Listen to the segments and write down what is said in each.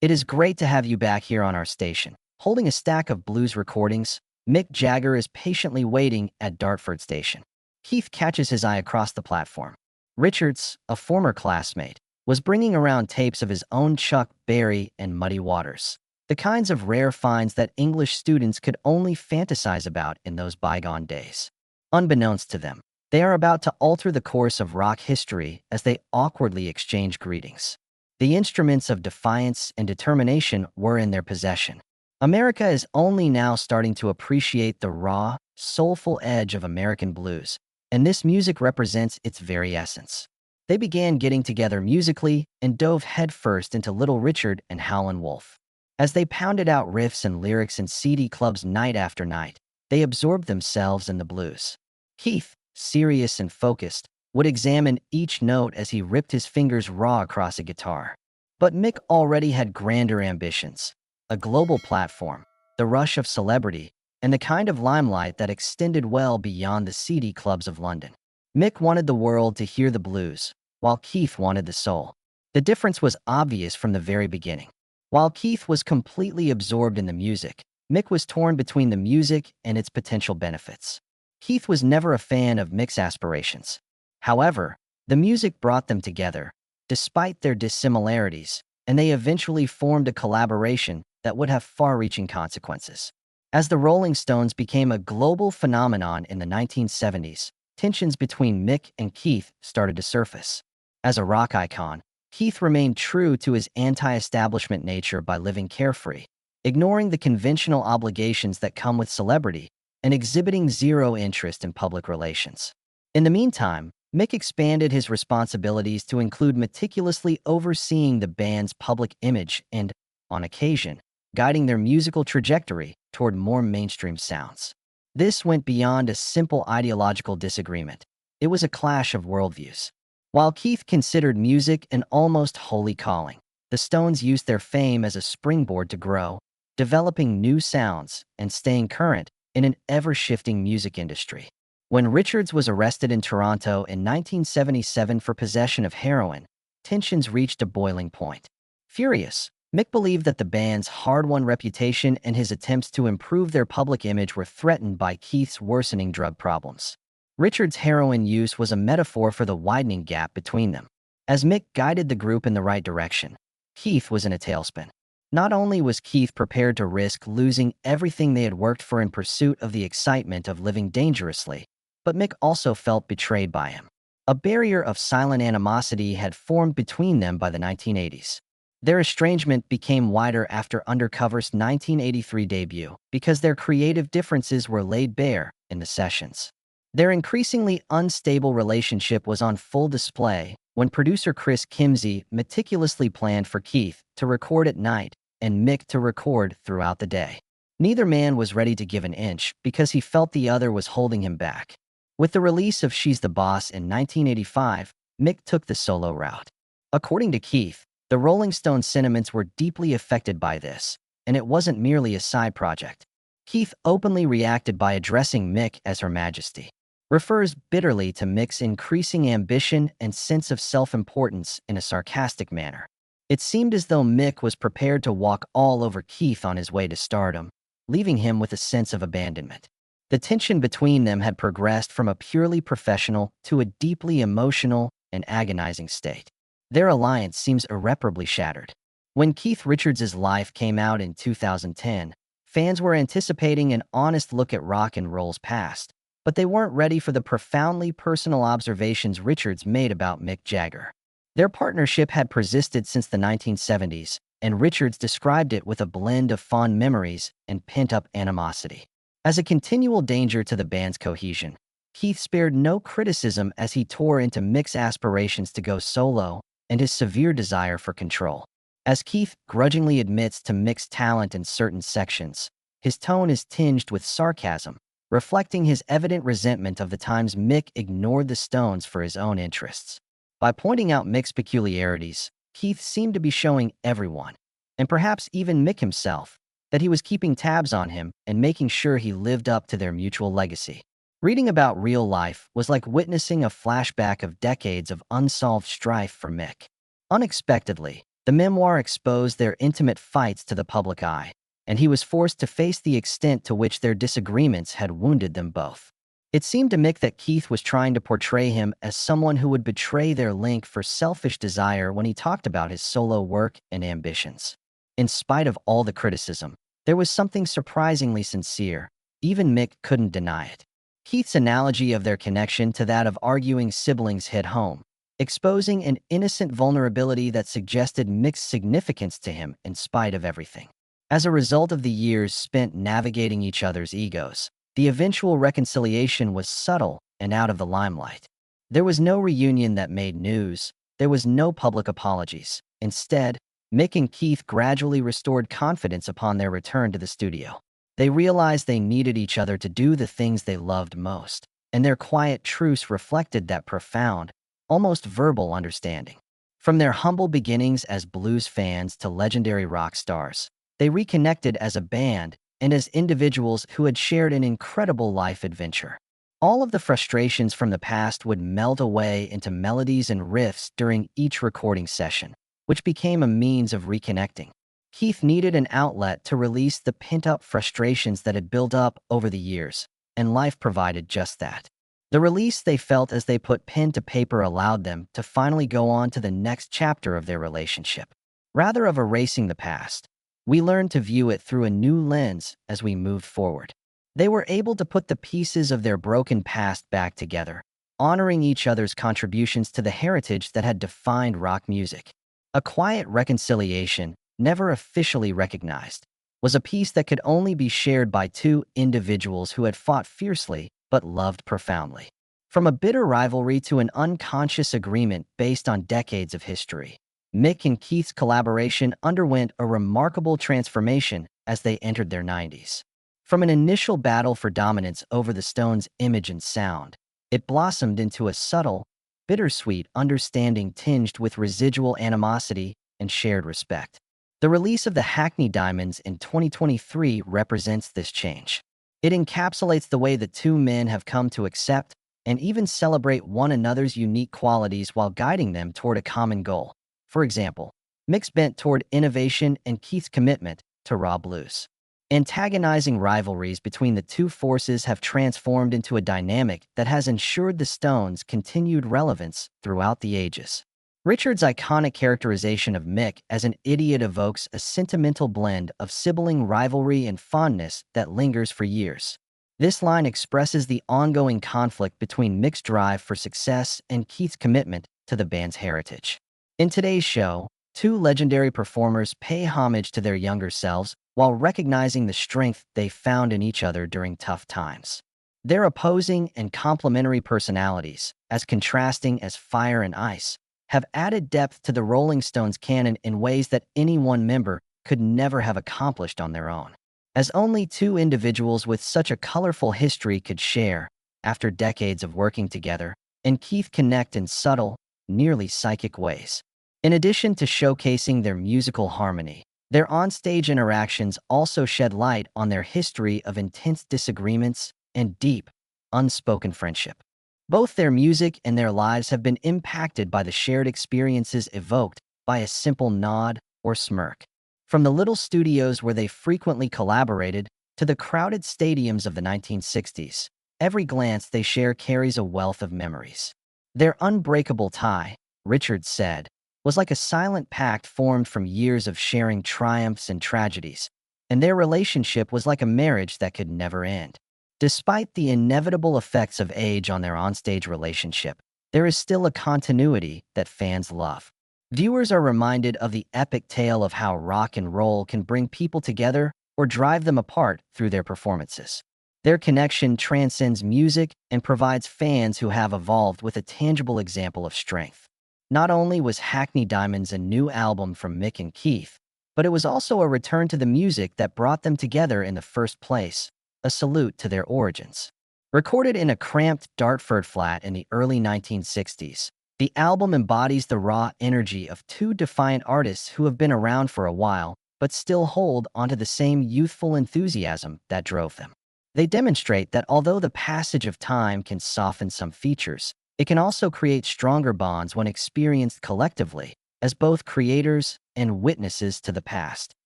It is great to have you back here on our station. Holding a stack of blues recordings, Mick Jagger is patiently waiting at Dartford Station. Keith catches his eye across the platform. Richards, a former classmate, was bringing around tapes of his own Chuck Berry and Muddy Waters, the kinds of rare finds that English students could only fantasize about in those bygone days. Unbeknownst to them, they are about to alter the course of rock history as they awkwardly exchange greetings. The instruments of defiance and determination were in their possession. America is only now starting to appreciate the raw, soulful edge of American blues, and this music represents its very essence. They began getting together musically and dove headfirst into Little Richard and Howlin' Wolf. As they pounded out riffs and lyrics in seedy clubs night after night, they absorbed themselves in the blues. Keith, serious and focused, would examine each note as he ripped his fingers raw across a guitar. But Mick already had grander ambitions. A global platform, the rush of celebrity, and the kind of limelight that extended well beyond the seedy clubs of London. Mick wanted the world to hear the blues, while Keith wanted the soul. The difference was obvious from the very beginning. While Keith was completely absorbed in the music, Mick was torn between the music and its potential benefits. Keith was never a fan of Mick's aspirations. However, the music brought them together, despite their dissimilarities, and they eventually formed a collaboration that would have far-reaching consequences. As the Rolling Stones became a global phenomenon in the 1970s, tensions between Mick and Keith started to surface. As a rock icon, Keith remained true to his anti-establishment nature by living carefree, ignoring the conventional obligations that come with celebrity, and exhibiting zero interest in public relations. In the meantime, Mick expanded his responsibilities to include meticulously overseeing the band's public image and, on occasion, guiding their musical trajectory toward more mainstream sounds. This went beyond a simple ideological disagreement. It was a clash of worldviews. While Keith considered music an almost holy calling, the Stones used their fame as a springboard to grow, developing new sounds and staying current in an ever-shifting music industry. When Richards was arrested in Toronto in 1977 for possession of heroin, tensions reached a boiling point. Furious, Mick believed that the band's hard-won reputation and his attempts to improve their public image were threatened by Keith's worsening drug problems. Richards' heroin use was a metaphor for the widening gap between them. As Mick guided the group in the right direction, Keith was in a tailspin. Not only was Keith prepared to risk losing everything they had worked for in pursuit of the excitement of living dangerously, but Mick also felt betrayed by him. A barrier of silent animosity had formed between them by the 1980s. Their estrangement became wider after Undercover's 1983 debut because their creative differences were laid bare in the sessions. Their increasingly unstable relationship was on full display when producer Chris Kimsey meticulously planned for Keith to record at night and Mick to record throughout the day. Neither man was ready to give an inch because he felt the other was holding him back. With the release of She's the Boss in 1985, Mick took the solo route. According to Keith, the Rolling Stones' sentiments were deeply affected by this, and it wasn't merely a side project. Keith openly reacted by addressing Mick as Her Majesty, refers bitterly to Mick's increasing ambition and sense of self-importance in a sarcastic manner. It seemed as though Mick was prepared to walk all over Keith on his way to stardom, leaving him with a sense of abandonment. The tension between them had progressed from a purely professional to a deeply emotional and agonizing state. Their alliance seems irreparably shattered. When Keith Richards' Life came out in 2010, fans were anticipating an honest look at rock and roll's past, but they weren't ready for the profoundly personal observations Richards made about Mick Jagger. Their partnership had persisted since the 1970s, and Richards described it with a blend of fond memories and pent-up animosity. As a continual danger to the band's cohesion, Keith spared no criticism as he tore into Mick's aspirations to go solo and his severe desire for control. As Keith grudgingly admits to Mick's talent in certain sections, his tone is tinged with sarcasm, reflecting his evident resentment of the times Mick ignored the Stones for his own interests. By pointing out Mick's peculiarities, Keith seemed to be showing everyone, and perhaps even Mick himself, that he was keeping tabs on him and making sure he lived up to their mutual legacy. Reading about real life was like witnessing a flashback of decades of unsolved strife for Mick. Unexpectedly, The memoir exposed their intimate fights to the public eye, and he was forced to face the extent to which their disagreements had wounded them both. It seemed to Mick that Keith was trying to portray him as someone who would betray their link for selfish desire when he talked about his solo work and ambitions. In spite of all the criticism, there was something surprisingly sincere. Even Mick couldn't deny it. Keith's analogy of their connection to that of arguing siblings hit home, exposing an innocent vulnerability that suggested Mick's significance to him in spite of everything. As a result of the years spent navigating each other's egos, the eventual reconciliation was subtle and out of the limelight. There was no reunion that made news. There was no public apologies. Instead, Mick and Keith gradually restored confidence upon their return to the studio. They realized they needed each other to do the things they loved most, and their quiet truce reflected that profound, almost verbal understanding. From their humble beginnings as blues fans to legendary rock stars, they reconnected as a band and as individuals who had shared an incredible life adventure. All of the frustrations from the past would melt away into melodies and riffs during each recording session, which became a means of reconnecting. Keith needed an outlet to release the pent-up frustrations that had built up over the years, and life provided just that. The release they felt as they put pen to paper allowed them to finally go on to the next chapter of their relationship. Rather of erasing the past, we learned to view it through a new lens as we moved forward. They were able to put the pieces of their broken past back together, honoring each other's contributions to the heritage that had defined rock music. A quiet reconciliation, never officially recognized, was a piece that could only be shared by two individuals who had fought fiercely but loved profoundly. From a bitter rivalry to an unconscious agreement based on decades of history, Mick and Keith's collaboration underwent a remarkable transformation as they entered their 90s. From an initial battle for dominance over the Stones' image and sound, it blossomed into a subtle, bittersweet understanding tinged with residual animosity and shared respect. The release of the Hackney Diamonds in 2023 represents this change. It encapsulates the way the two men have come to accept and even celebrate one another's unique qualities while guiding them toward a common goal. For example, Mick's bent toward innovation and Keith's commitment to raw blues. Antagonizing rivalries between the two forces have transformed into a dynamic that has ensured the Stones' continued relevance throughout the ages. Richard's iconic characterization of Mick as an idiot evokes a sentimental blend of sibling rivalry and fondness that lingers for years. This line expresses the ongoing conflict between Mick's drive for success and Keith's commitment to the band's heritage. In today's show, two legendary performers pay homage to their younger selves while recognizing the strength they found in each other during tough times. Their opposing and complementary personalities, as contrasting as fire and ice, have added depth to the Rolling Stones canon in ways that any one member could never have accomplished on their own. As only two individuals with such a colorful history could share, after decades of working together, and Keith connect in subtle, nearly psychic ways. In addition to showcasing their musical harmony, their onstage interactions also shed light on their history of intense disagreements and deep, unspoken friendship. Both their music and their lives have been impacted by the shared experiences evoked by a simple nod or smirk. From the little studios where they frequently collaborated to the crowded stadiums of the 1960s, every glance they share carries a wealth of memories. Their unbreakable tie, Richard said, was like a silent pact formed from years of sharing triumphs and tragedies, and their relationship was like a marriage that could never end. Despite the inevitable effects of age on their onstage relationship, there is still a continuity that fans love. Viewers are reminded of the epic tale of how rock and roll can bring people together or drive them apart through their performances. Their connection transcends music and provides fans who have evolved with a tangible example of strength. Not only was Hackney Diamonds a new album from Mick and Keith, but it was also a return to the music that brought them together in the first place, a salute to their origins. Recorded in a cramped Dartford flat in the early 1960s, the album embodies the raw energy of two defiant artists who have been around for a while, but still hold onto the same youthful enthusiasm that drove them. They demonstrate that although the passage of time can soften some features, it can also create stronger bonds when experienced collectively, as both creators and witnesses to the past,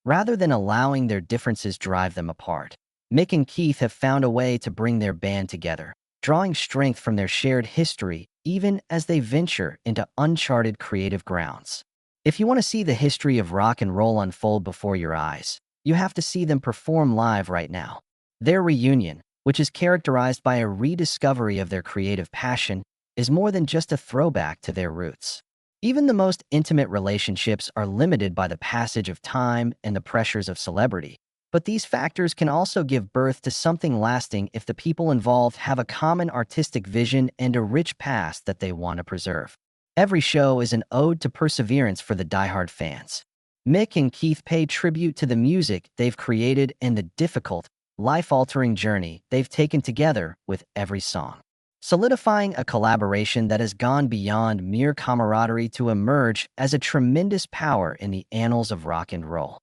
rather than allowing their differences drive them apart. Mick and Keith have found a way to bring their band together, drawing strength from their shared history even as they venture into uncharted creative grounds. If you want to see the history of rock and roll unfold before your eyes, you have to see them perform live right now. Their reunion, which is characterized by a rediscovery of their creative passion, is more than just a throwback to their roots. Even the most intimate relationships are limited by the passage of time and the pressures of celebrity. But these factors can also give birth to something lasting if the people involved have a common artistic vision and a rich past that they want to preserve. Every show is an ode to perseverance for the diehard fans. Mick and Keith pay tribute to the music they've created and the difficult, life-altering journey they've taken together with every song, solidifying a collaboration that has gone beyond mere camaraderie to emerge as a tremendous power in the annals of rock and roll.